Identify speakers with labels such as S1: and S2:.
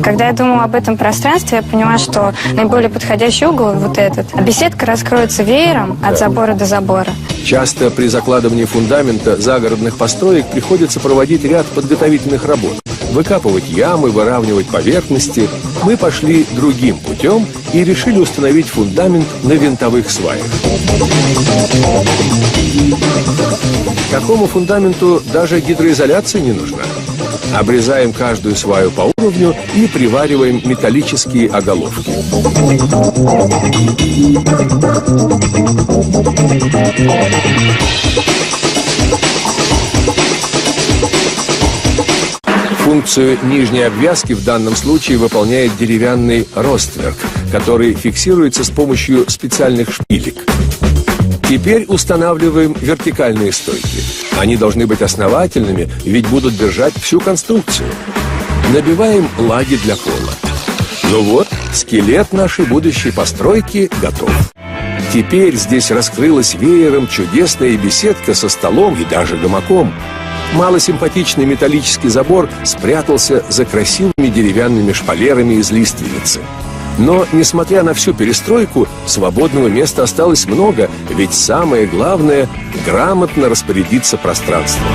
S1: Когда я думала об этом пространстве, я поняла, что наиболее подходящий угол вот этот. А беседка раскроется веером от забора до забора.
S2: Часто при закладывании фундамента загородных построек приходится проводить ряд подготовительных работ. Выкапывать ямы, выравнивать поверхности. Мы пошли другим путем и решили установить фундамент на винтовых сваях. Такому фундаменту даже гидроизоляция не нужна. Обрезаем каждую сваю по уровню и привариваем металлические оголовки. Функцию нижней обвязки в данном случае выполняет деревянный ростверк, который фиксируется с помощью специальных шпилек. Теперь устанавливаем вертикальные стойки. Они должны быть основательными, ведь будут держать всю конструкцию. Набиваем лаги для пола. Ну вот, скелет нашей будущей постройки готов. Теперь здесь раскрылась веером чудесная беседка со столом и даже гамаком. Малосимпатичный металлический забор спрятался за красивыми деревянными шпалерами из лиственницы. Но, несмотря на всю перестройку, свободного места осталось много, ведь самое главное – грамотно распорядиться пространством.